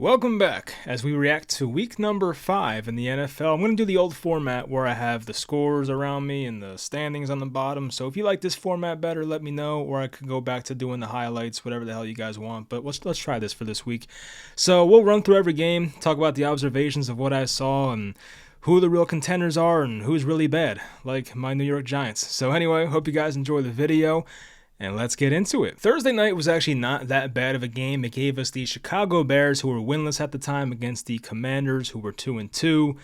Welcome back as we react to week number 5 in the NFL. I'm going to do the old format where I have the scores around me and the standings on the bottom. So if you like this format better, let me know, or I could go back to doing the highlights, whatever the hell you guys want. But let's try this for this week. So we'll run through every game, talk about the observations of what I saw and who the real contenders are and who's really bad, like my New York Giants. So anyway, hope you guys enjoy the video. And let's get into it. Thursday night was actually not that bad of a game. It gave us the Chicago Bears, who were winless at the time, against the Commanders, who were 2-2.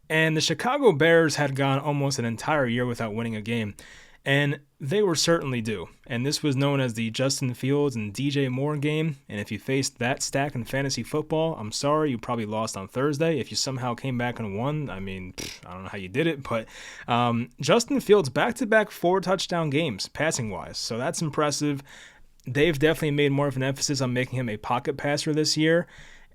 And the Chicago Bears had gone almost an entire year without winning a game. And they were certainly due. And this was known as the Justin Fields and DJ Moore game. And if you faced that stack in fantasy football, I'm sorry, you probably lost on Thursday. If you somehow came back and won, I don't know how you did it. But Justin Fields, back-to-back 4-touchdown games, passing-wise. So that's impressive. They've definitely made more of an emphasis on making him a pocket passer this year.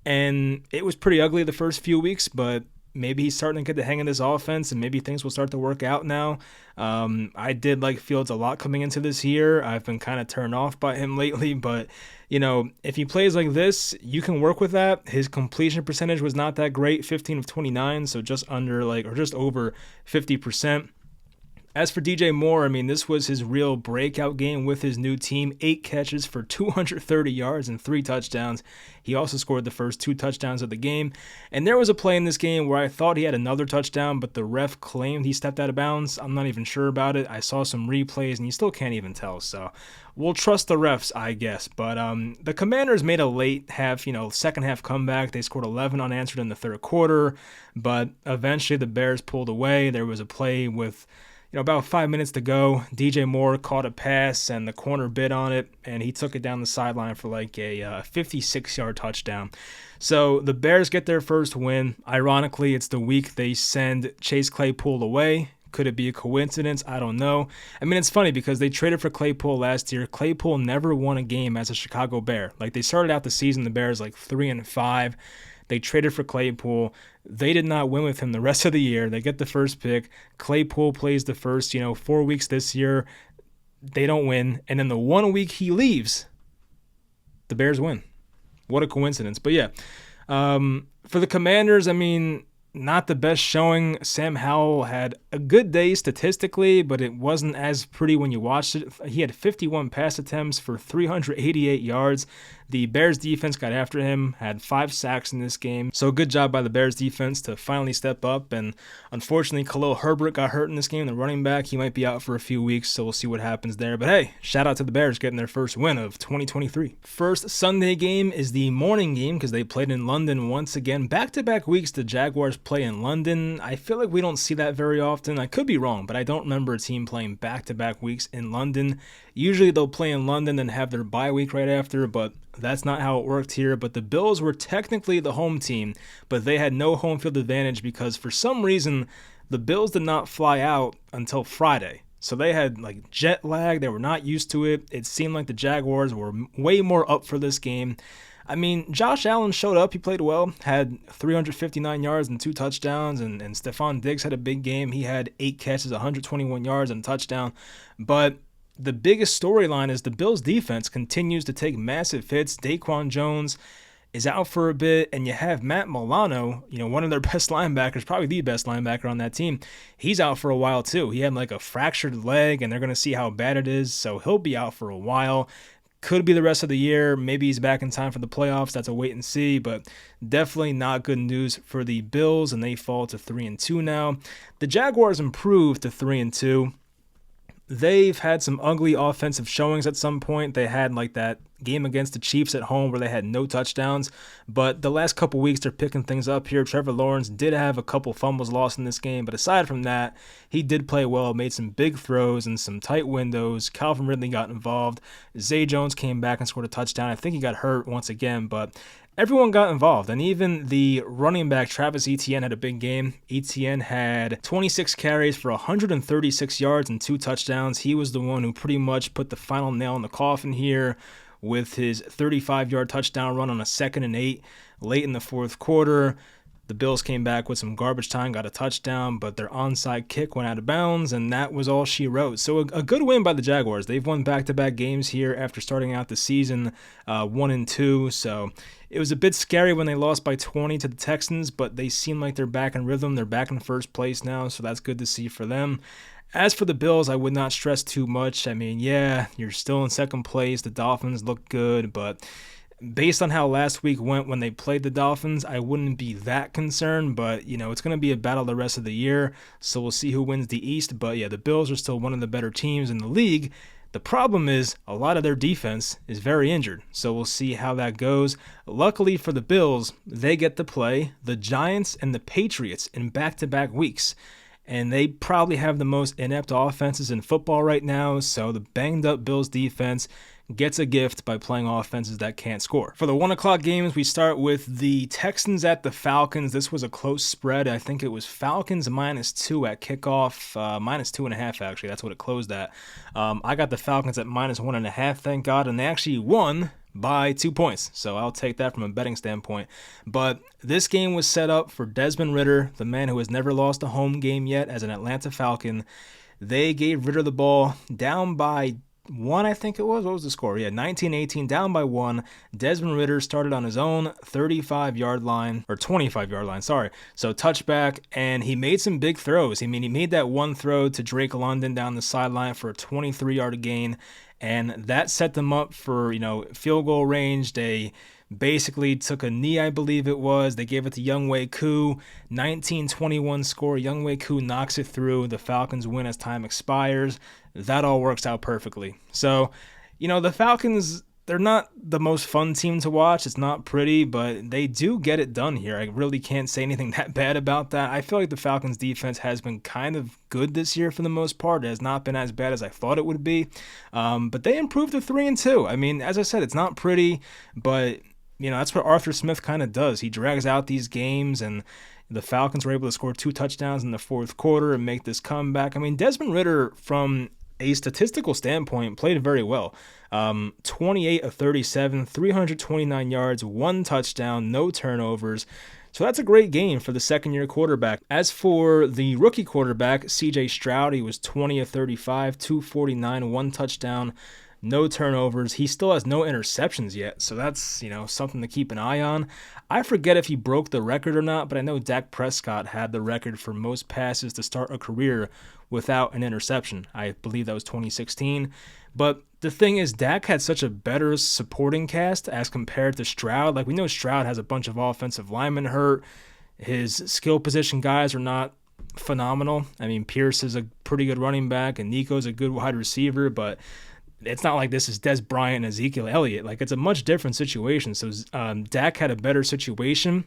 And it was pretty ugly the first few weeks, but maybe he's starting to get the hang of this offense, and maybe things will start to work out now. I did like Fields a lot coming into this year. I've been kind of turned off by him lately, but, if he plays like this, you can work with that. His completion percentage was not that great, 15 of 29, so just over 50%. As for DJ Moore, this was his real breakout game with his new team. 8 catches for 230 yards and 3 touchdowns. He also scored the first 2 touchdowns of the game. And there was a play in this game where I thought he had another touchdown, but the ref claimed he stepped out of bounds. I'm not even sure about it. I saw some replays, and you still can't even tell. So we'll trust the refs, I guess. But the Commanders made a late half, second half comeback. They scored 11 unanswered in the third quarter. But eventually the Bears pulled away. There was a play with about 5 minutes to go. DJ Moore caught a pass and the corner bit on it, and he took it down the sideline for like a 56-yard touchdown. So the Bears get their first win. Ironically, it's the week they send Chase Claypool away. Could it be a coincidence? I don't know. It's funny because they traded for Claypool last year. Claypool never won a game as a Chicago Bear. Like, they started out the season, the Bears, 3-5. They traded for Claypool. They did not win with him the rest of the year. They get the first pick. Claypool plays the first, 4 weeks this year. They don't win. And then the 1 week he leaves, the Bears win. What a coincidence. But yeah, for the Commanders, not the best showing. Sam Howell had a good day statistically, but it wasn't as pretty when you watched it. He had 51 pass attempts for 388 yards. The Bears defense got after him, had 5 sacks in this game. So good job by the Bears defense to finally step up. And unfortunately, Khalil Herbert got hurt in this game, the running back. He might be out for a few weeks, so we'll see what happens there. But hey, shout out to the Bears getting their first win of 2023. First Sunday game is the morning game because they played in London once again. Back-to-back weeks the Jaguars play in London. I feel like we don't see that very often. I could be wrong, but I don't remember a team playing back-to-back weeks in London. Usually they'll play in London and have their bye week right after, but that's not how it worked here. But the Bills were technically the home team, but they had no home field advantage because for some reason the Bills did not fly out until Friday. So they had jet lag. They were not used to it. It seemed like the Jaguars were way more up for this game. Josh Allen showed up. He played well, had 359 yards and 2 touchdowns, and Stephon Diggs had a big game. He had 8 catches, 121 yards, and a touchdown. But the biggest storyline is the Bills' defense continues to take massive hits. Daquan Jones is out for a bit, and you have Matt Milano, one of their best linebackers, probably the best linebacker on that team. He's out for a while too. He had a fractured leg, and they're going to see how bad it is, so he'll be out for a while. Could be the rest of the year. Maybe he's back in time for the playoffs. That's a wait and see, but definitely not good news for the Bills, and they fall to 3-2 now. The Jaguars improved to 3-2. They've had some ugly offensive showings at some point. They had that game against the Chiefs at home where they had no touchdowns. But the last couple weeks, they're picking things up here. Trevor Lawrence did have a couple fumbles lost in this game. But aside from that, he did play well, made some big throws in some tight windows. Calvin Ridley got involved. Zay Jones came back and scored a touchdown. I think he got hurt once again, but everyone got involved, and even the running back Travis Etienne had a big game. Etienne had 26 carries for 136 yards and 2 touchdowns. He was the one who pretty much put the final nail in the coffin here with his 35-yard touchdown run on a 2nd and 8 late in the fourth quarter. The Bills came back with some garbage time, got a touchdown, but their onside kick went out of bounds, and that was all she wrote. So a good win by the Jaguars. They've won back-to-back games here after starting out the season 1-2. So it was a bit scary when they lost by 20 to the Texans, but they seem like they're back in rhythm. They're back in first place now, so that's good to see for them. As for the Bills, I would not stress too much. I mean, yeah, you're still in second place. The Dolphins look good, but based on how last week went when they played the Dolphins, I wouldn't be that concerned, but, it's going to be a battle the rest of the year, so we'll see who wins the East. But, yeah, the Bills are still one of the better teams in the league. The problem is a lot of their defense is very injured, so we'll see how that goes. Luckily for the Bills, they get to play the Giants and the Patriots in back-to-back weeks, and they probably have the most inept offenses in football right now, so the banged-up Bills defense gets a gift by playing offenses that can't score. For the 1 o'clock games, we start with the Texans at the Falcons. This was a close spread. I think it was Falcons -2 at kickoff, -2.5 actually. That's what it closed at. I got the Falcons at -1.5, thank God, and they actually won by 2 points. So I'll take that from a betting standpoint. But this game was set up for Desmond Ridder, the man who has never lost a home game yet as an Atlanta Falcon. They gave Ridder the ball down by 1, I think it was. What was the score? Yeah, 19-18, down by 1. Desmond Ridder started on his own 35-yard line, or 25-yard line, sorry. So touchback, and he made some big throws. I mean, he made that one throw to Drake London down the sideline for a 23-yard gain, and that set them up for, field goal range. They basically took a knee, I believe it was. They gave it to Younghoe Koo. 19-21 score. Younghoe Koo knocks it through. The Falcons win as time expires. That all works out perfectly. So, the Falcons, they're not the most fun team to watch. It's not pretty, but they do get it done here. I really can't say anything that bad about that. I feel like the Falcons defense has been kind of good this year for the most part. It has not been as bad as I thought it would be. But they improved to 3-2. I mean, as I said, it's not pretty, but that's what Arthur Smith kind of does. He drags out these games, and the Falcons were able to score 2 touchdowns in the fourth quarter and make this comeback. I mean, Desmond Ridder, from a statistical standpoint, played very well. 28 of 37, 329 yards, 1 touchdown, no turnovers. So that's a great game for the second-year quarterback. As for the rookie quarterback, C.J. Stroud, he was 20 of 35, 249, 1 touchdown, no turnovers. He still has no interceptions yet, so that's, something to keep an eye on. I forget if he broke the record or not, but I know Dak Prescott had the record for most passes to start a career without an interception. I believe that was 2016. But the thing is, Dak had such a better supporting cast as compared to Stroud. Like, we know Stroud has a bunch of offensive linemen hurt. His skill position guys are not phenomenal. I mean, Pierce is a pretty good running back, and Nico's a good wide receiver, but it's not like this is Des Bryant and Ezekiel Elliott. Like, it's a much different situation. So Dak had a better situation,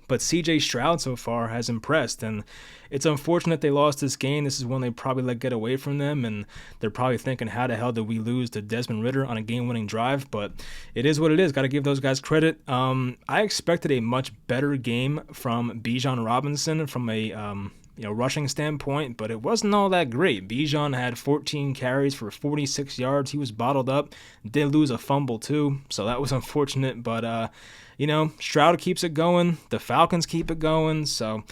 but C.J. Stroud so far has impressed, and it's unfortunate they lost this game. This is one they probably let get away from them, and they're probably thinking, how the hell did we lose to Desmond Ridder on a game-winning drive? But it is what it is. Got to give those guys credit. I expected a much better game from Bijan Robinson from a rushing standpoint, but it wasn't all that great. Bijan had 14 carries for 46 yards. He was bottled up. Did lose a fumble too, so that was unfortunate. But Stroud keeps it going. The Falcons keep it going. So,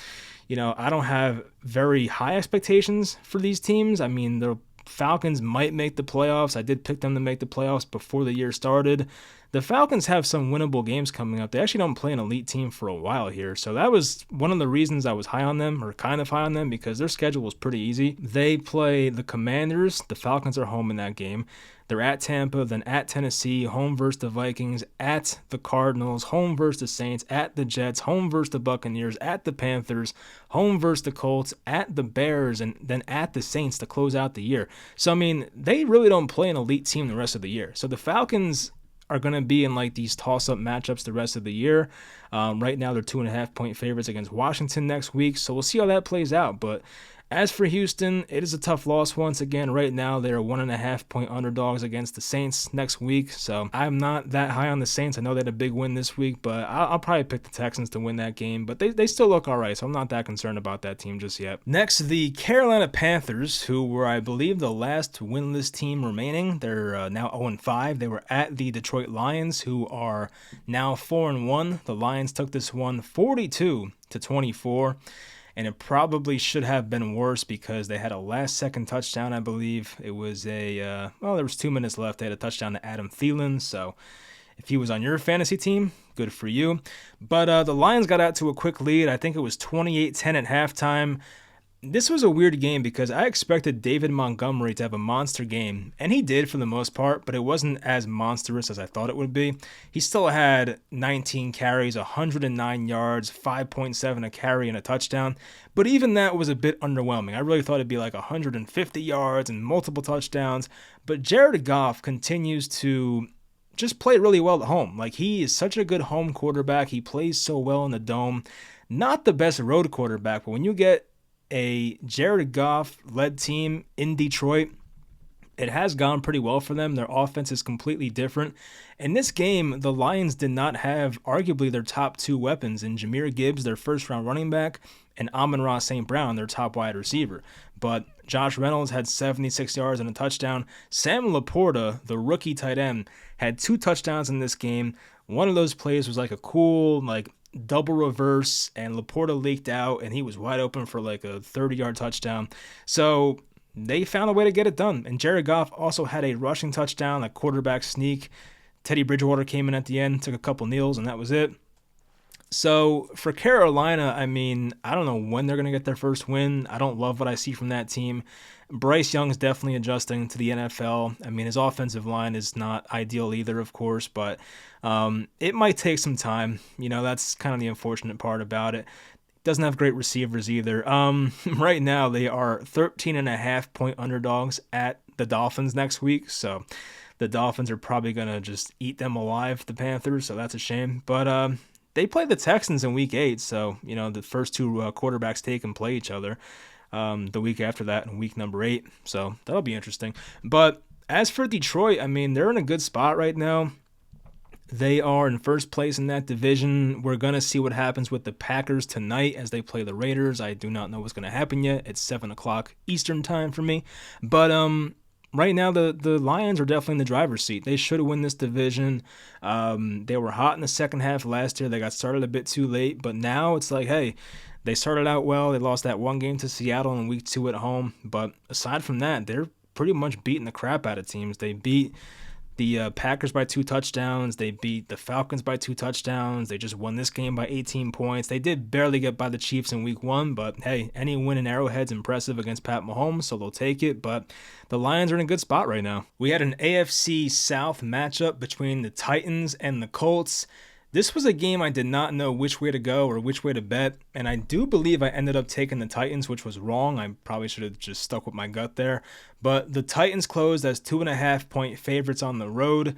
I don't have very high expectations for these teams. I mean, the Falcons might make the playoffs. I did pick them to make the playoffs before the year started. The Falcons have some winnable games coming up. They actually don't play an elite team for a while here. So that was one of the reasons I was high on them, or kind of high on them, because their schedule was pretty easy. They play the Commanders. The Falcons are home in that game. They're at Tampa, then at Tennessee, home versus the Vikings, at the Cardinals, home versus the Saints, at the Jets, home versus the Buccaneers, at the Panthers, home versus the Colts, at the Bears, and then at the Saints to close out the year. So, I mean, they really don't play an elite team the rest of the year. So the Falcons are going to be in like these toss-up matchups the rest of the year. Right now, they're 2.5-point favorites against Washington next week, so we'll see how that plays out. But As for Houston, it is a tough loss once again. Right now, they are 1.5-point underdogs against the Saints next week. So I'm not that high on the Saints. I know they had a big win this week, but I'll probably pick the Texans to win that game. But they still look all right, so I'm not that concerned about that team just yet. Next, the Carolina Panthers, who were, I believe, the last winless team remaining. They're now 0-5. They were at the Detroit Lions, who are now 4-1. The Lions took this one 42-24. And it probably should have been worse because they had a last-second touchdown, I believe. It was there was 2 minutes left. They had a touchdown to Adam Thielen. So if he was on your fantasy team, good for you. But the Lions got out to a quick lead. I think it was 28-10 at halftime. This was a weird game because I expected David Montgomery to have a monster game, and he did for the most part, but it wasn't as monstrous as I thought it would be. He still had 19 carries, 109 yards, 5.7 a carry, and a touchdown, but even that was a bit underwhelming. I really thought it'd be like 150 yards and multiple touchdowns, but Jared Goff continues to just play really well at home. Like, he is such a good home quarterback. He plays so well in the dome. Not the best road quarterback, but when you get a Jared Goff-led team in Detroit, it has gone pretty well for them. Their offense is completely different. In this game, the Lions did not have arguably their top two weapons in Jahmyr Gibbs, their first-round running back, and Amon-Ra St. Brown, their top wide receiver. But Josh Reynolds had 76 yards and a touchdown. Sam Laporta, the rookie tight end, had 2 touchdowns in this game. One of those plays was like a cool, double reverse, and Laporta leaked out, and he was wide open for like a 30-yard touchdown. So they found a way to get it done. And Jared Goff also had a rushing touchdown, a quarterback sneak. Teddy Bridgewater came in at the end, took a couple kneels, and that was it. So for Carolina, I mean, I don't know when they're going to get their first win. I don't love what I see from that team. Bryce Young's definitely adjusting to the NFL. I mean, his offensive line is not ideal either, of course, but it might take some time. You know, that's kind of the unfortunate part about it. Doesn't have great receivers either. Right now, they are 13.5-point underdogs at the Dolphins next week, so the Dolphins are probably going to just eat them alive, the Panthers, so that's a shame. But they play the Texans in week 8, so, you know, the first two quarterbacks take and play each other the week after that in week number 8, so that'll be interesting. But as for Detroit, I mean, they're in a good spot right now. They are in first place in that division. We're going to see what happens with the Packers tonight as they play the Raiders. I do not know what's going to happen yet. It's 7 o'clock Eastern time for me. But right now, the Lions are definitely in the driver's seat. They should win this division. They were hot in the second half last year. They got started a bit too late. But now it's like, hey, they started out well. They lost that one game to Seattle in week 2 at home. But aside from that, they're pretty much beating the crap out of teams. They beat the Packers by 2 touchdowns. They beat the Falcons by 2 touchdowns. They just won this game by 18 points. They did barely get by the Chiefs in week 1, but hey, any win in Arrowhead's impressive against Pat Mahomes, so they'll take it. But the Lions are in a good spot right now. We had an AFC South matchup between the Titans and the Colts. This was a game I did not know which way to go or which way to bet, and I do believe I ended up taking the Titans, which was wrong. I probably should have just stuck with my gut there. But the Titans closed as 2.5-point favorites on the road.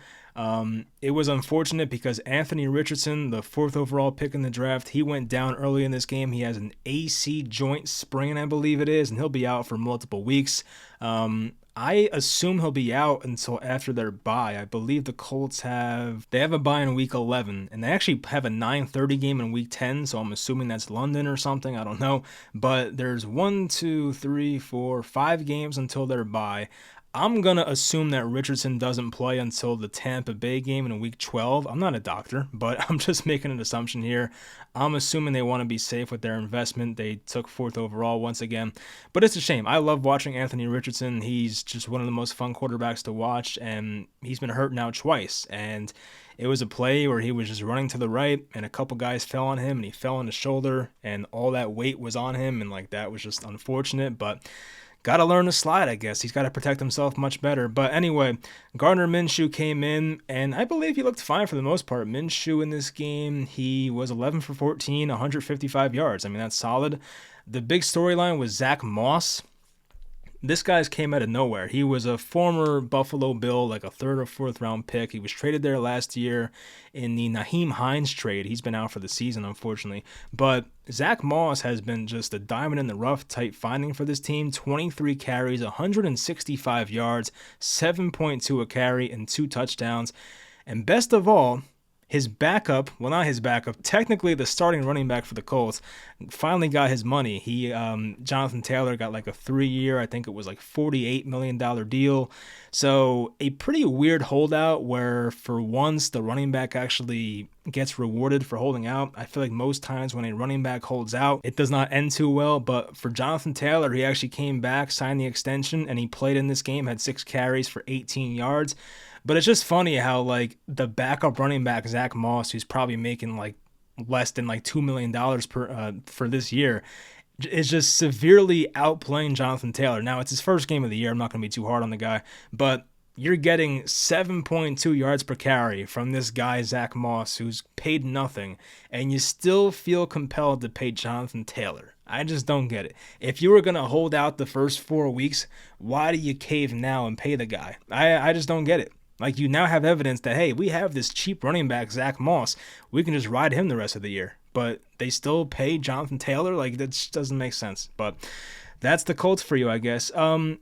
It was unfortunate because Anthony Richardson, the 4th overall pick in the draft, he went down early in this game. He has an AC joint sprain, I believe it is, and he'll be out for multiple weeks. I assume he'll be out until after their bye. I believe the Colts have a bye in week 11, and they actually have a 9:30 game in week 10, so I'm assuming that's London or something. I don't know. But there's 5 games until their bye. I'm going to assume that Richardson doesn't play until the Tampa Bay game in week 12. I'm not a doctor, but I'm just making an assumption here. I'm assuming they want to be safe with their investment. They took 4th overall once again. But it's a shame. I love watching Anthony Richardson. He's just one of the most fun quarterbacks to watch, and he's been hurt now twice. And it was a play where he was just running to the right, and a couple guys fell on him, and he fell on his shoulder, and all that weight was on him, and that was just unfortunate. But got to learn to slide, I guess. He's got to protect himself much better. But anyway, Gardner Minshew came in, and I believe he looked fine for the most part. Minshew in this game, he was 11 for 14, 155 yards. I mean, that's solid. The big storyline was Zach Moss. This guy's came out of nowhere. He was a former Buffalo Bill, like a third or fourth round pick. He was traded there last year in the Naheem Hines trade. He's been out for the season, unfortunately. But Zach Moss has been just a diamond in the rough type finding for this team. 23 carries, 165 yards, 7.2 a carry, and 2 touchdowns. And best of all, his backup, well, not his backup, technically the starting running back for the Colts, finally got his money. Jonathan Taylor got like a 3-year, I think it was like $48 million deal. So a pretty weird holdout where for once the running back actually gets rewarded for holding out. I feel like most times when a running back holds out, it does not end too well. But for Jonathan Taylor, he actually came back, signed the extension, and he played in this game, had 6 carries for 18 yards. But it's just funny how, like, the backup running back, Zach Moss, who's probably making, like, less than, like, $2 million for this year, is just severely outplaying Jonathan Taylor. Now, it's his first game of the year. I'm not going to be too hard on the guy. But you're getting 7.2 yards per carry from this guy, Zach Moss, who's paid nothing, and you still feel compelled to pay Jonathan Taylor. I just don't get it. If you were going to hold out the first 4 weeks, why do you cave now and pay the guy? I just don't get it. Like, you now have evidence that, hey, we have this cheap running back, Zach Moss. We can just ride him the rest of the year. But they still pay Jonathan Taylor? Like, that just doesn't make sense. But that's the Colts for you, I guess.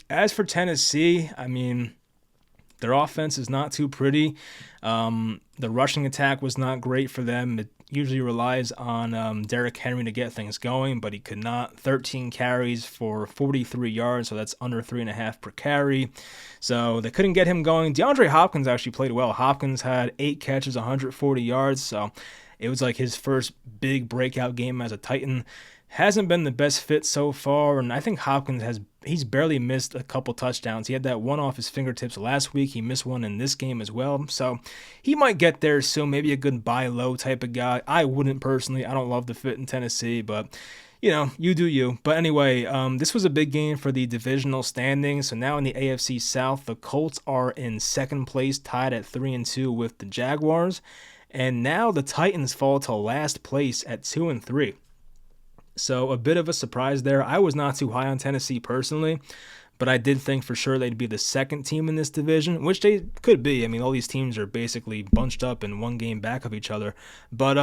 As for Tennessee, I mean, their offense is not too pretty. The rushing attack was not great for them. It usually relies on Derrick Henry to get things going, but he could not. 13 carries for 43 yards, so that's under 3.5 per carry. So they couldn't get him going. DeAndre Hopkins actually played well. Hopkins had 8 catches, 140 yards, so it was like his first big breakout game as a Titan. Hasn't been the best fit so far, and I think Hopkins he's barely missed a couple touchdowns. He had that one off his fingertips last week. He missed one in this game as well. So he might get there soon, maybe a good buy low type of guy. I wouldn't personally. I don't love the fit in Tennessee, but you know, you do you. But anyway, this was a big game for the divisional standings. So now in the AFC South, the Colts are in second place, tied at 3-2 with the Jaguars. And now the Titans fall to last place at 2-3. So a bit of a surprise there. I was not too high on Tennessee personally, but I did think for sure they'd be the second team in this division, which they could be. I mean, all these teams are basically bunched up in one game back of each other. But,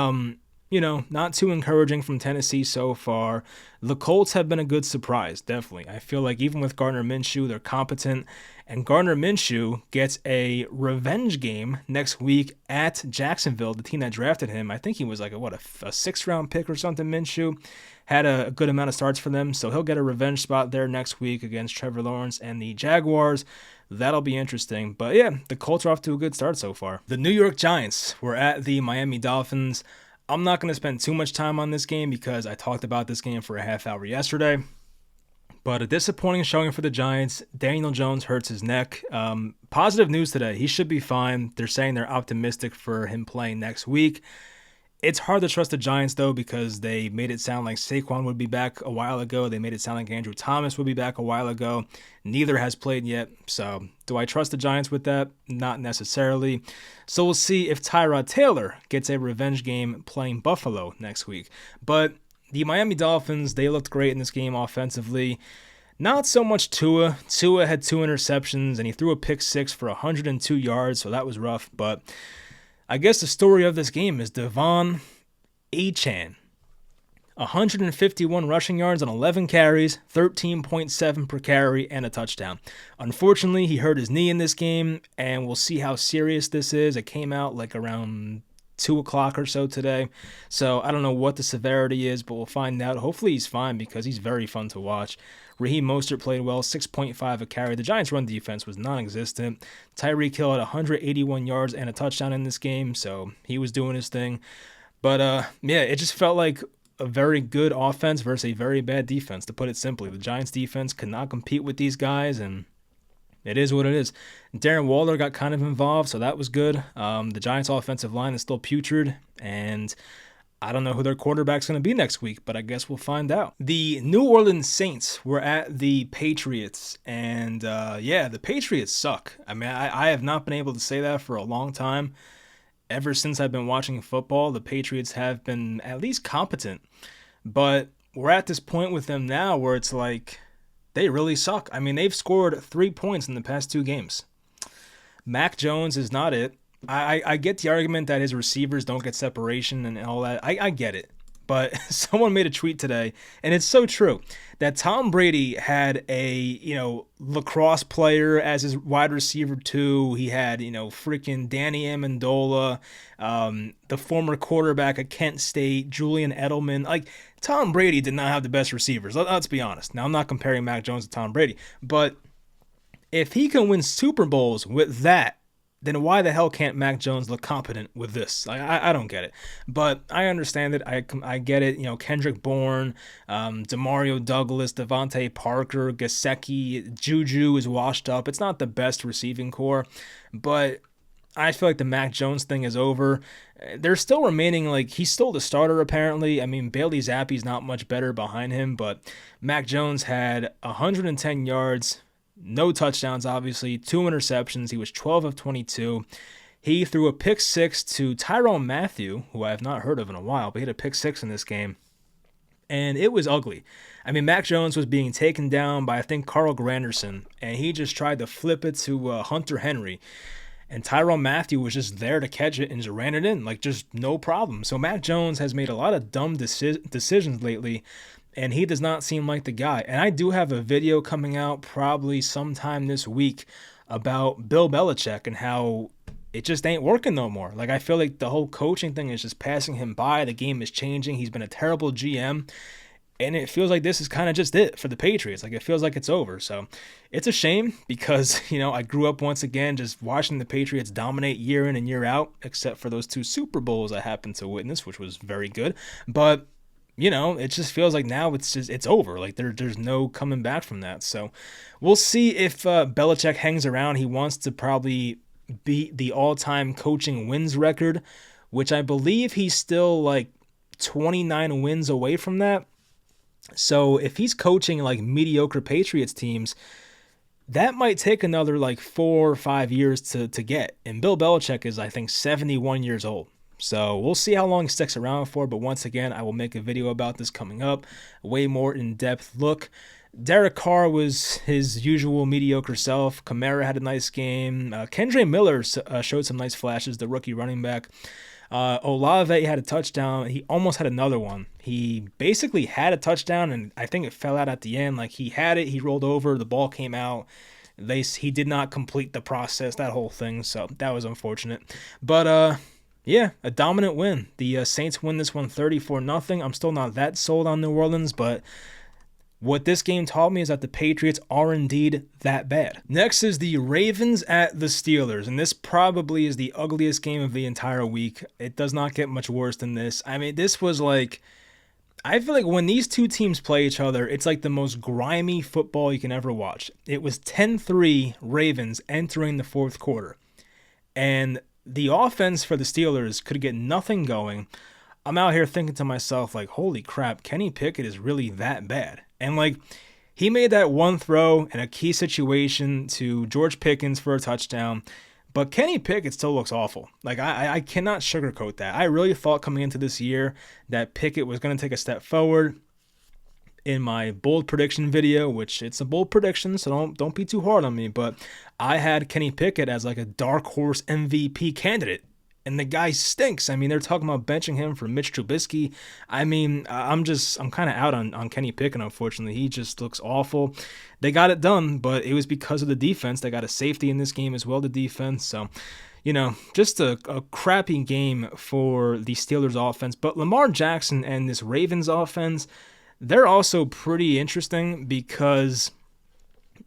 you know, not too encouraging from Tennessee so far. The Colts have been a good surprise, definitely. I feel like even with Gardner Minshew, they're competent. And Gardner Minshew gets a revenge game next week at Jacksonville, the team that drafted him. I think he was like a 6th-round pick or something, Minshew. Had a good amount of starts for them, so he'll get a revenge spot there next week against Trevor Lawrence and the Jaguars. That'll be interesting. But yeah, the Colts are off to a good start so far. The New York Giants were at the Miami Dolphins. I'm not going to spend too much time on this game because I talked about this game for a half hour yesterday. But a disappointing showing for the Giants. Daniel Jones hurts his neck. Positive news today. He should be fine. They're saying they're optimistic for him playing next week. It's hard to trust the Giants, though, because they made it sound like Saquon would be back a while ago. They made it sound like Andrew Thomas would be back a while ago. Neither has played yet. So do I trust the Giants with that? Not necessarily. So we'll see if Tyrod Taylor gets a revenge game playing Buffalo next week. But the Miami Dolphins, they looked great in this game offensively. Not so much Tua. Tua had 2 interceptions, and he threw a pick 6 for 102 yards, so that was rough. But I guess the story of this game is Devon Achane. 151 rushing yards on 11 carries, 13.7 per carry, and a touchdown. Unfortunately, he hurt his knee in this game, and we'll see how serious this is. It came out like around 2 o'clock or so today, so I don't know what the severity is, but we'll find out. Hopefully he's fine because he's very fun to watch. Raheem Mostert played well, 6.5 a carry. The Giants' run defense was non-existent. Tyreek Hill had 181 yards and a touchdown in this game, so he was doing his thing. But, yeah, it just felt like a very good offense versus a very bad defense, to put it simply. The Giants' defense could not compete with these guys, and it is what it is. Darren Waller got kind of involved, so that was good. The Giants' offensive line is still putrid, and I don't know who their quarterback's going to be next week, but I guess we'll find out. The New Orleans Saints were at the Patriots, and yeah, the Patriots suck. I mean, I have not been able to say that for a long time. Ever since I've been watching football, the Patriots have been at least competent. But we're at this point with them now where it's like, They really suck. I mean, they've scored 3 points in the past 2 games. Mac Jones is not it. I get the argument that his receivers don't get separation and all that. I get it. But someone made a tweet today, and it's so true, that Tom Brady had a, lacrosse player as his wide receiver too. He had, freaking Danny Amendola, the former quarterback at Kent State, Julian Edelman. Like, Tom Brady did not have the best receivers. Let's be honest. Now, I'm not comparing Mac Jones to Tom Brady, but if he can win Super Bowls with that, then why the hell can't Mac Jones look competent with this? I don't get it. But I understand it. I get it. Kendrick Bourne, Demario Douglas, Devontae Parker, Gesicki, Juju is washed up. It's not the best receiving core, but I feel like the Mac Jones thing is over. They're still remaining, he's still the starter apparently. I mean, Bailey Zappi's not much better behind him, but Mac Jones had 110 yards, no touchdowns, obviously, 2 interceptions. He was 12 of 22. He threw a pick six to Tyrann Mathieu, who I have not heard of in a while, but he had a pick six in this game. And it was ugly. I mean, Mac Jones was being taken down by, I think, Carl Granderson, and he just tried to flip it to Hunter Henry. And Tyrann Mathieu was just there to catch it and just ran it in, just no problem. So Mac Jones has made a lot of dumb decisions lately, and he does not seem like the guy. And I do have a video coming out probably sometime this week about Bill Belichick and how it just ain't working no more. I feel like the whole coaching thing is just passing him by. The game is changing. He's been a terrible GM. And it feels like this is kind of just it for the Patriots. It feels like it's over. So it's a shame because, I grew up once again just watching the Patriots dominate year in and year out, except for those 2 Super Bowls I happened to witness, which was very good. But it just feels like now it's over. There's no coming back from that. So we'll see if Belichick hangs around. He wants to probably beat the all-time coaching wins record, which I believe he's still 29 wins away from that. So if he's coaching mediocre Patriots teams, that might take another 4 or 5 years to get. And Bill Belichick is, I think, 71 years old. So we'll see how long he sticks around for, but once again, I will make a video about this coming up. A way more in-depth look. Derek Carr was his usual mediocre self. Kamara had a nice game. Kendre Miller showed some nice flashes, the rookie running back. Olave had a touchdown. He almost had another one. He basically had a touchdown, and I think it fell out at the end. He had it, he rolled over, the ball came out. He did not complete the process, that whole thing, so that was unfortunate. But, yeah, a dominant win. The Saints win this one 34-0. I'm still not that sold on New Orleans, but what this game taught me is that the Patriots are indeed that bad. Next is the Ravens at the Steelers, and this probably is the ugliest game of the entire week. It does not get much worse than this. I mean, this was I feel like when these two teams play each other, it's the most grimy football you can ever watch. It was 10-3 Ravens entering the fourth quarter, and the offense for the Steelers could get nothing going. I'm out here thinking to myself, holy crap, Kenny Pickett is really that bad. And, he made that one throw in a key situation to George Pickens for a touchdown, but Kenny Pickett still looks awful. I cannot sugarcoat that. I really thought coming into this year that Pickett was going to take a step forward. In my bold prediction video, which it's a bold prediction, so don't be too hard on me, but I had Kenny Pickett as a dark horse MVP candidate, and the guy stinks. I mean, they're talking about benching him for Mitch Trubisky. I mean, I'm kind of out on Kenny Pickett, unfortunately. He just looks awful. They got it done, but it was because of the defense. They got a safety in this game as well, the defense, so just a crappy game for the Steelers offense. But Lamar Jackson and this Ravens offense, they're also pretty interesting because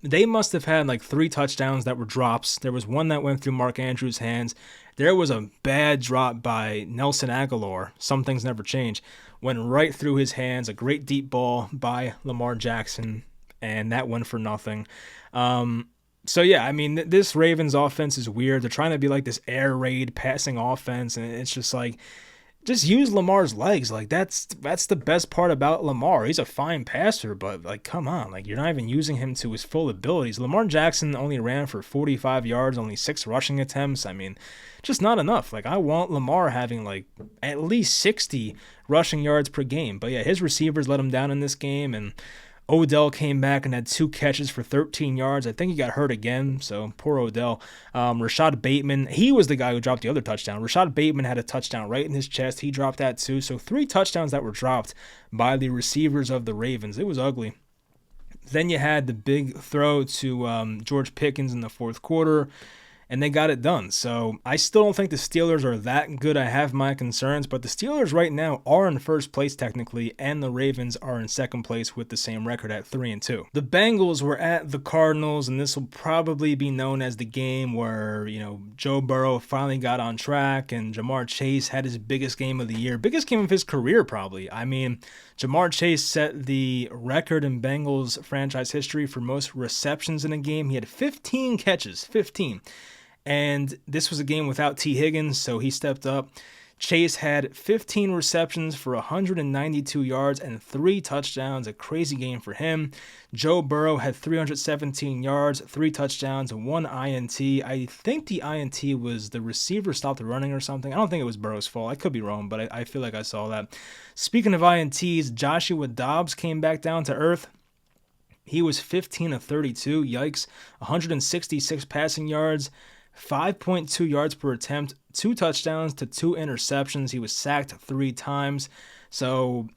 they must have had 3 touchdowns that were drops. There was one that went through Mark Andrews' hands. There was a bad drop by Nelson Aguilar. Some things never change. Went right through his hands. A great deep ball by Lamar Jackson, and that went for nothing. So, yeah, I mean, this Ravens offense is weird. They're trying to be this air raid passing offense, and it's just just use Lamar's legs. That's the best part about Lamar. He's a fine passer, but come on, you're not even using him to his full abilities. Lamar Jackson only ran for 45 yards, only 6 rushing attempts. I mean, just not enough. I want Lamar having at least 60 rushing yards per game. But yeah, his receivers let him down in this game, and Odell came back and had 2 catches for 13 yards. I think he got hurt again, so poor Odell. Rashad Bateman, he was the guy who dropped the other touchdown. Rashad Bateman had a touchdown right in his chest. He dropped that too. So 3 touchdowns that were dropped by the receivers of the Ravens. It was ugly. Then you had the big throw to George Pickens in the fourth quarter, and they got it done. So I still don't think the Steelers are that good. I have my concerns, but the Steelers right now are in first place technically, and the Ravens are in second place with the same record at 3-2. The Bengals were at the Cardinals, and this will probably be known as the game where, Joe Burrow finally got on track, and Jamar Chase had his biggest game of the year, biggest game of his career probably. I mean, Jamar Chase set the record in Bengals franchise history for most receptions in a game. He had 15 catches, 15. And this was a game without T. Higgins, so he stepped up. Chase had 15 receptions for 192 yards and 3 touchdowns, a crazy game for him. Joe Burrow had 317 yards, 3 touchdowns, and 1 INT. I think the INT was the receiver stopped running or something. I don't think it was Burrow's fault. I could be wrong, but I feel like I saw that. Speaking of INTs, Joshua Dobbs came back down to earth. He was 15 of 32, yikes, 166 passing yards, 5.2 yards per attempt, 2 touchdowns to 2 interceptions. He was sacked 3 times. So,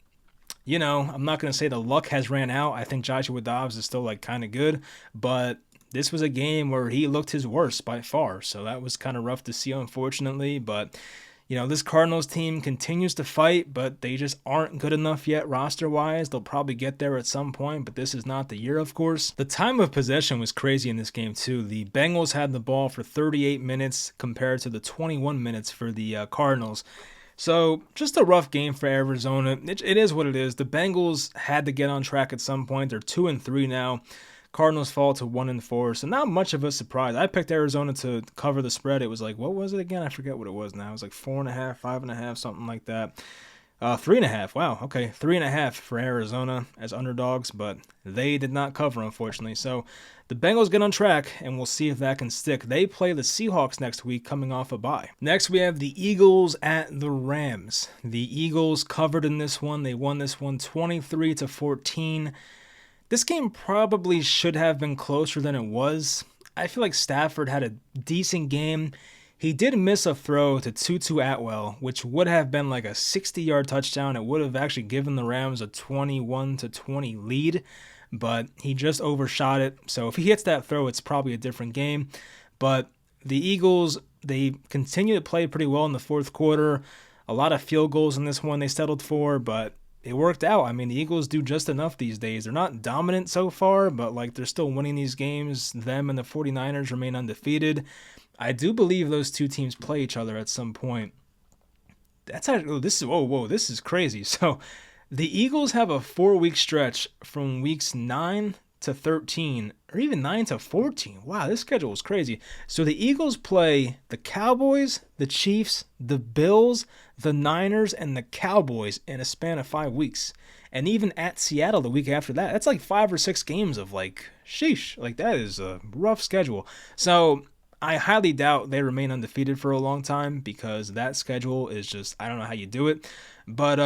I'm not going to say the luck has ran out. I think Joshua Dobbs is still kind of good, but this was a game where he looked his worst by far. So that was kind of rough to see, unfortunately, but this Cardinals team continues to fight, but they just aren't good enough yet roster-wise. They'll probably get there at some point, but this is not the year, of course. The time of possession was crazy in this game, too. The Bengals had the ball for 38 minutes compared to the 21 minutes for the Cardinals. So just a rough game for Arizona. It is what it is. The Bengals had to get on track at some point. They're 2-3 now. Cardinals fall to 1-4, so not much of a surprise. I picked Arizona to cover the spread. It was what was it again? I forget what it was now. It was 4.5, 5.5, something like that. 3.5. Wow. Okay, 3.5 for Arizona as underdogs, but they did not cover, unfortunately. So the Bengals get on track, and we'll see if that can stick. They play the Seahawks next week, coming off a bye. Next, we have the Eagles at the Rams. The Eagles covered in this one. They won this one 23-14. This game probably should have been closer than it was. I feel like Stafford had a decent game. He did miss a throw to Tutu Atwell, which would have been a 60-yard touchdown. It would have actually given the Rams a 21-20 lead, but he just overshot it. So if he hits that throw, it's probably a different game. But the Eagles, they continue to play pretty well in the fourth quarter. A lot of field goals in this one they settled for, but it worked out. I mean, the Eagles do just enough these days. They're not dominant so far, but they're still winning these games. Them and the 49ers remain undefeated. I do believe those two teams play each other at some point. This is crazy. So the Eagles have a 4-week stretch from weeks 9 to 13, or even 9 to 14. Wow, this schedule is crazy. So the Eagles play the Cowboys, the Chiefs, the Bills, the Niners, and the Cowboys in a span of 5 weeks. And even at Seattle the week after that. That's 5 or 6 games of sheesh. That is a rough schedule. So I highly doubt they remain undefeated for a long time, because that schedule is just, I don't know how you do it. But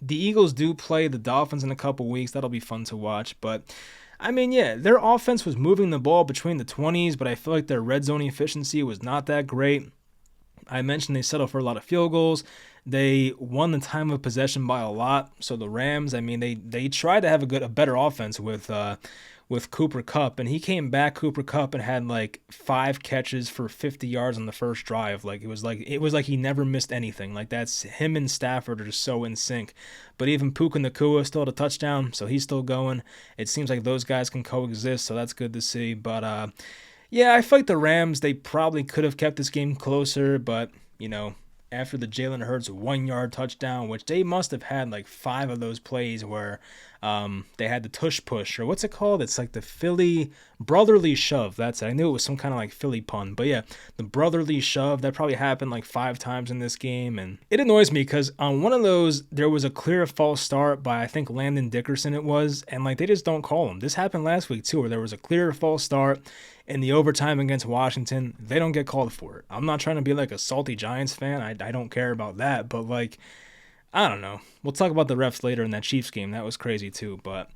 the Eagles do play the Dolphins in a couple weeks. That'll be fun to watch. But I mean, yeah, their offense was moving the ball between the 20s, but I feel like their red zone efficiency was not that great. I mentioned they settled for a lot of field goals. They won the time of possession by a lot. So the Rams, I mean, they tried to have a better offense with Cooper Kupp, and he came back, Cooper Kupp, and had 5 catches for 50 yards on the first drive. It was like he never missed anything. That's him and Stafford are just so in sync. But even Puka Nacua still had a touchdown, so he's still going. It seems like those guys can coexist, so that's good to see. But yeah, I feel like the Rams, they probably could have kept this game closer, but after the Jalen Hurts 1-yard touchdown, which they must have had 5 of those plays where they had the tush push, or what's it called? It's the Philly brotherly shove. That's it. I knew it was some kind of Philly pun, but yeah, the brotherly shove, that probably happened 5 times in this game. And it annoys me because on one of those, there was a clear false start by, I think, Landon Dickerson it was, and they just don't call him. This happened last week too, where there was a clear false start in the overtime against Washington. They don't get called for it. I'm not trying to be a salty Giants fan. I don't care about that, but I don't know. We'll talk about the refs later in that Chiefs game. That was crazy too. But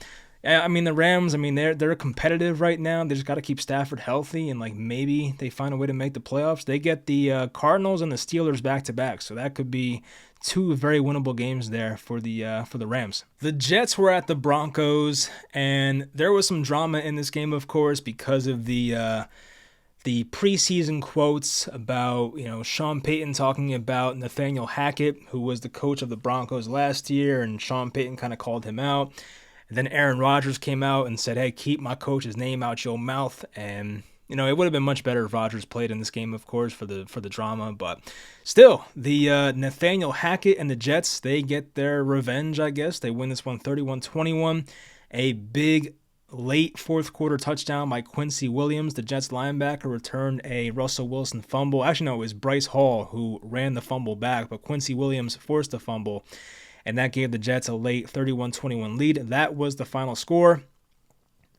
I mean, the Rams, I mean, they're competitive right now. They just got to keep Stafford healthy, and like maybe they find a way to make the playoffs. They get the Cardinals and the Steelers back to back, so that could be two very winnable games there for the Rams. The Jets were at the Broncos, and there was some drama in this game, of course, because of the preseason quotes about, Sean Payton talking about Nathaniel Hackett, who was the coach of the Broncos last year, and Sean Payton kind of called him out. And then Aaron Rodgers came out and said, hey, keep my coach's name out your mouth. And, it would have been much better if Rodgers played in this game, of course, for the drama. But still, the Nathaniel Hackett and the Jets, they get their revenge, I guess. They win this one 31-21. A big late fourth quarter touchdown by Quincy Williams, the Jets linebacker, returned a Russell Wilson fumble. Actually, no, it was Bryce Hall who ran the fumble back, but Quincy Williams forced the fumble, and that gave the Jets a late 31-21 lead. That was the final score.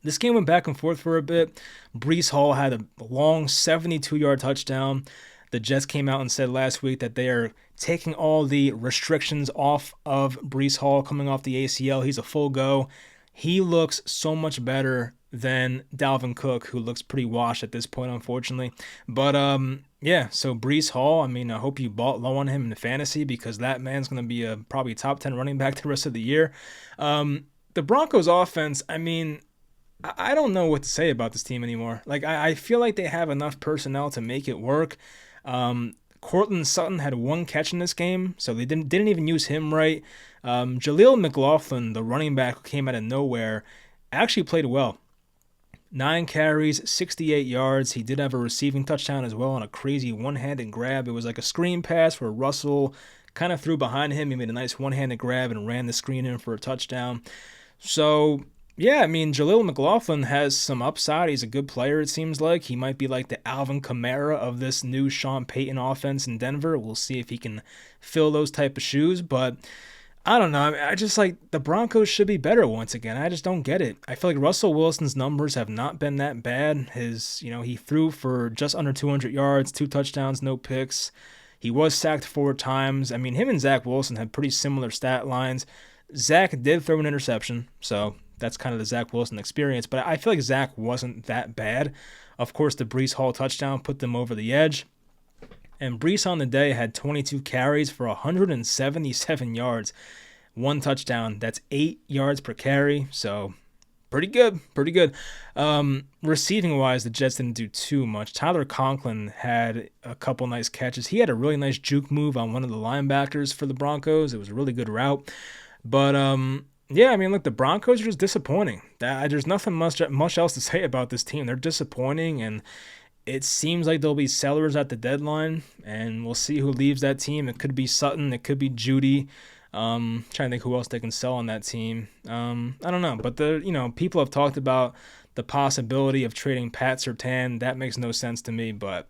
This game went back and forth for a bit. Breece Hall had a long 72-yard touchdown. The Jets came out and said last week that they are taking all the restrictions off of Breece Hall coming off the ACL. He's a full go. He looks so much better than Dalvin Cook, who looks pretty washed at this point, unfortunately. But, so Breece Hall, I hope you bought low on him in the fantasy, because that man's going to be a probably top 10 running back the rest of the year. The Broncos offense, I don't know what to say about this team anymore. Like, I feel like they have enough personnel to make it work. Cortland Sutton had one catch in this game, so they didn't even use him right. Jaleel McLaughlin, the running back who came out of nowhere, actually played well. 9 carries, 68 yards. He did have a receiving touchdown as well on a crazy one-handed grab. It was like a screen pass where Russell kind of threw behind him. He made a nice one-handed grab and ran the screen in for a touchdown. So, yeah, Jaleel McLaughlin has some upside. He's a good player, it seems like. He might be like the Alvin Kamara of this new Sean Payton offense in Denver. We'll see if he can fill those type of shoes, but I don't know. I just like the Broncos should be better once again. I just don't get it. I feel like Russell Wilson's numbers have not been that bad. He threw for just under 200 yards, 2 touchdowns, no picks. He was sacked 4 times. Him and Zach Wilson had pretty similar stat lines. Zach did throw an interception, so that's kind of the Zach Wilson experience. But I feel like Zach wasn't that bad. Of course, the Breece Hall touchdown put them over the edge. And Breece on the day had 22 carries for 177 yards, 1 touchdown. That's 8 yards per carry, so pretty good. Receiving-wise, the Jets didn't do too much. Tyler Conklin had a couple nice catches. He had a really nice juke move on one of the linebackers for the Broncos. It was a really good route. But, look, the Broncos are just disappointing. There's nothing much else to say about this team. They're disappointing, and it seems like there'll be sellers at the deadline, and we'll see who leaves that team. It could be Sutton. It could be Judy. Trying to think who else they can sell on that team. I don't know, but people have talked about the possibility of trading Pat Surtain. That makes no sense to me, but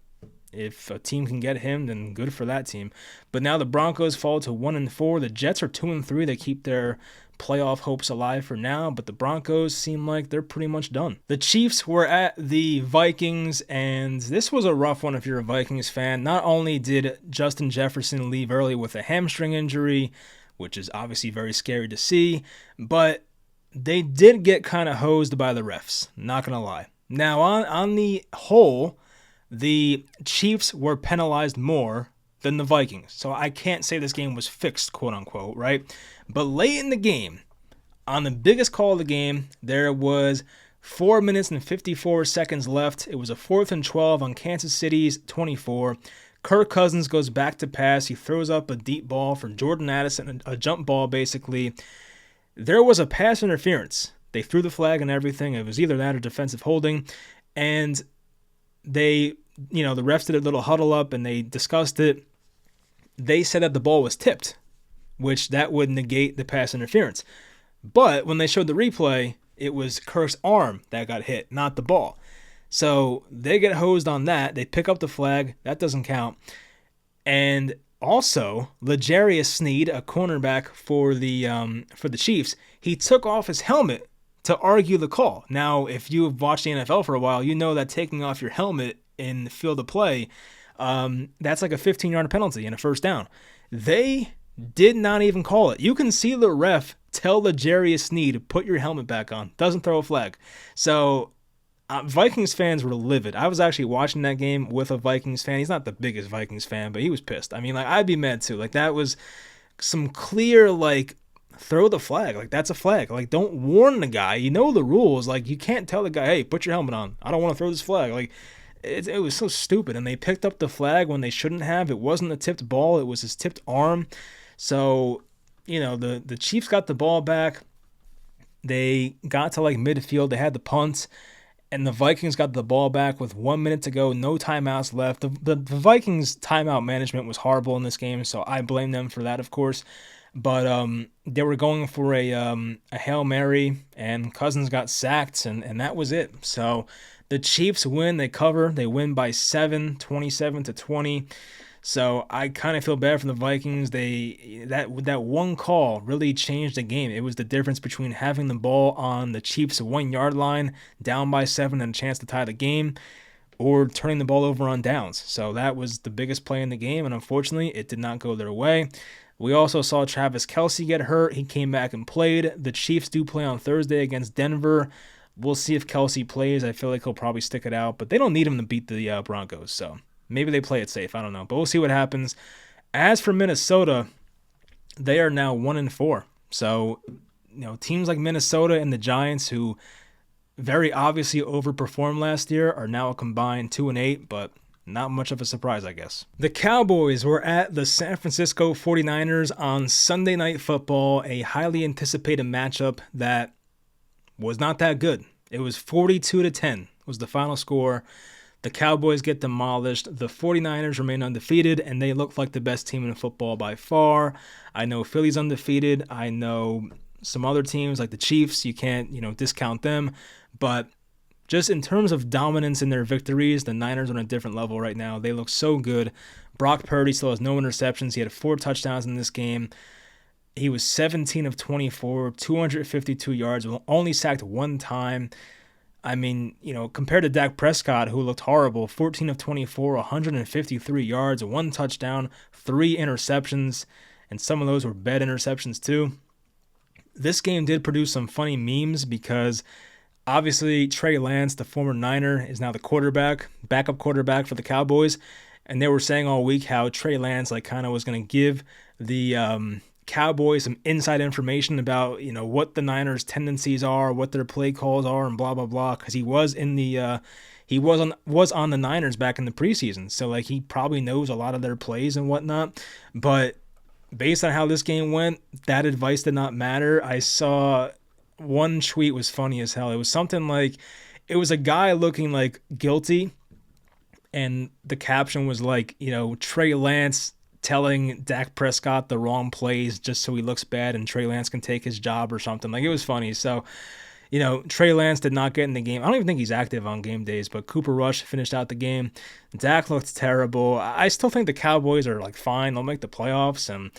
if a team can get him, then good for that team. But now the Broncos fall to 1-4. The Jets are 2-3. They keep their playoff hopes alive for now, but the Broncos seem like they're pretty much done. The Chiefs were at the Vikings, and this was a rough one if you're a Vikings fan. Not only did Justin Jefferson leave early with a hamstring injury, which is obviously very scary to see, but they did get kind of hosed by the refs, not going to lie. Now, on the whole, the Chiefs were penalized more than the Vikings, so I can't say this game was fixed, quote-unquote, right? But late in the game, on the biggest call of the game, there was 4 minutes and 54 seconds left. It was a 4th and 12 on Kansas City's 24. Kirk Cousins goes back to pass. He throws up a deep ball for Jordan Addison, a jump ball basically. There was a pass interference. They threw the flag and everything. It was either that or defensive holding. And they, the refs did a little huddle up and they discussed it. They said that the ball was tipped, which that would negate the pass interference. But when they showed the replay, it was Kirk's arm that got hit, not the ball. So they get hosed on that. They pick up the flag. That doesn't count. And also, L'Jarius Sneed, a cornerback for the Chiefs, he took off his helmet to argue the call. Now, if you've watched the NFL for a while, you know that taking off your helmet in the field of play, that's like a 15-yard penalty and a first down. They Did not even call it. You can see the ref tell the Jarius Sneed, put your helmet back on. Doesn't throw a flag. So Vikings fans were livid. I was actually watching that game with a Vikings fan. He's not the biggest Vikings fan, but he was pissed. I mean, like, I'd be mad too. Like, that was some clear, like, throw the flag. Like, that's a flag. Like, don't warn the guy. You know the rules. Like, you can't tell the guy, hey, put your helmet on. I don't want to throw this flag. Like, it was so stupid. And they picked up the flag when they shouldn't have. It wasn't a tipped ball. It was his tipped arm. So, the Chiefs got the ball back. They got to, like, midfield. They had the punt. And the Vikings got the ball back with 1 minute to go, no timeouts left. The Vikings' timeout management was horrible in this game, so I blame them for that, of course. But they were going for a Hail Mary, and Cousins got sacked, and that was it. So the Chiefs win. They cover. They win by 7, 27-20. So I kind of feel bad for the Vikings. That one call really changed the game. It was the difference between having the ball on the Chiefs' 1 yard line, down by 7, and a chance to tie the game, or turning the ball over on downs. So that was the biggest play in the game, and unfortunately, it did not go their way. We also saw Travis Kelce get hurt. He came back and played. The Chiefs do play on Thursday against Denver. We'll see if Kelce plays. I feel like he'll probably stick it out, but they don't need him to beat the Broncos, so maybe they play it safe. I don't know, but we'll see what happens. As for Minnesota, they are now 1-4. So, teams like Minnesota and the Giants, who very obviously overperformed last year, are now a combined 2-8, but not much of a surprise, I guess. The Cowboys were at the San Francisco 49ers on Sunday Night Football, a highly anticipated matchup that was not that good. It was 42-10 was the final score. The Cowboys get demolished. The 49ers remain undefeated, and they look like the best team in football by far. I know Philly's undefeated. I know some other teams like the Chiefs. You can't, discount them. But just in terms of dominance in their victories, the Niners are on a different level right now. They look so good. Brock Purdy still has no interceptions. He had 4 touchdowns in this game. He was 17 of 24, 252 yards, only sacked 1 time. I mean, compared to Dak Prescott, who looked horrible, 14 of 24, 153 yards, 1 touchdown, 3 interceptions, and some of those were bad interceptions too. This game did produce some funny memes because obviously Trey Lance, the former Niner, is now the backup quarterback for the Cowboys, and they were saying all week how Trey Lance kind of was going to give the Cowboys some inside information about what the Niners' tendencies are, what their play calls are, and blah blah blah. Because he was in the he was on the Niners back in the preseason, so he probably knows a lot of their plays and whatnot. But based on how this game went, that advice did not matter. I saw one tweet was funny as hell. It was something like it was a guy looking guilty, and the caption was Trey Lance telling Dak Prescott the wrong plays just so he looks bad and Trey Lance can take his job or something. It was funny. So, Trey Lance did not get in the game. I don't even think he's active on game days, but Cooper Rush finished out the game. Dak looked terrible. I still think the Cowboys are fine. They'll make the playoffs. And,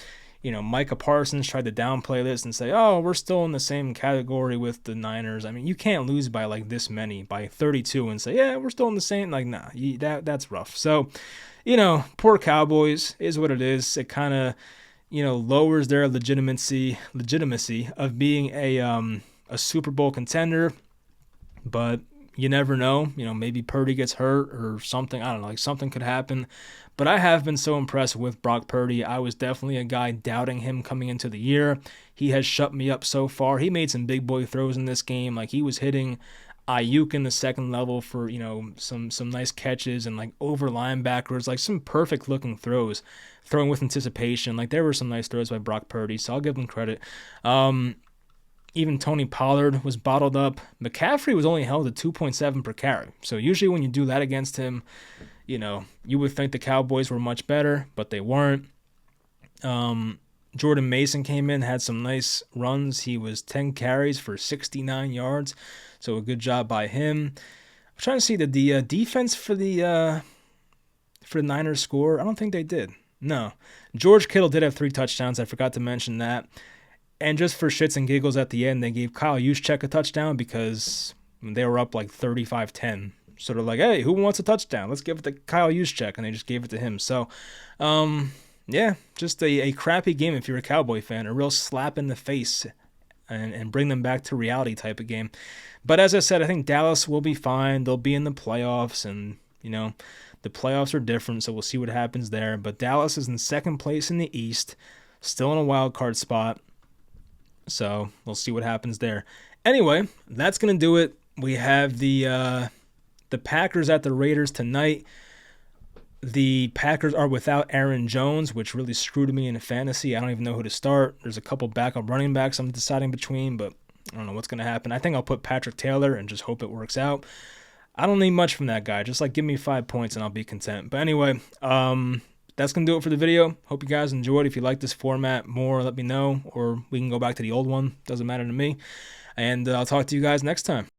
Micah Parsons tried to downplay this and say, oh, we're still in the same category with the Niners. I mean, you can't lose by this many, by 32 and say, yeah, we're still in the same. Nah, that's rough. So, poor Cowboys is what it is. It kind of, lowers their legitimacy of being a Super Bowl contender. But you never know. Maybe Purdy gets hurt or something. I don't know. Something could happen. But I have been so impressed with Brock Purdy. I was definitely a guy doubting him coming into the year. He has shut me up so far. He made some big boy throws in this game. He was hitting Ayuk in the second level for, some nice catches and over linebackers, some perfect looking throws, throwing with anticipation. There were some nice throws by Brock Purdy, so I'll give him credit. Even Tony Pollard was bottled up. McCaffrey was only held at 2.7 per carry. So usually when you do that against him, you would think the Cowboys were much better, but they weren't. Jordan Mason came in, had some nice runs. He was 10 carries for 69 yards. So a good job by him. I'm trying to see the defense for the Niners score. I don't think they did. No. George Kittle did have 3 touchdowns. I forgot to mention that. And just for shits and giggles at the end, they gave Kyle Juszczyk a touchdown because they were up 35-10. Sort of hey, who wants a touchdown? Let's give it to Kyle Juszczyk. And they just gave it to him. So, Yeah, just a crappy game if you're a Cowboy fan, a real slap in the face and bring them back to reality type of game. But as I said, I think Dallas will be fine. They'll be in the playoffs, and the playoffs are different, so we'll see what happens there. But Dallas is in second place in the East, still in a wild card spot. So we'll see what happens there. Anyway, that's gonna do it. We have the Packers at the Raiders tonight. The Packers are without Aaron Jones, which really screwed me in fantasy. I don't even know who to start. There's a couple backup running backs I'm deciding between, but I don't know what's going to happen. I think I'll put Patrick Taylor and just hope it works out. I don't need much from that guy. Just give me 5 points and I'll be content. But anyway, that's going to do it for the video. Hope you guys enjoyed. If you like this format more, let me know, or we can go back to the old one. Doesn't matter to me. And I'll talk to you guys next time.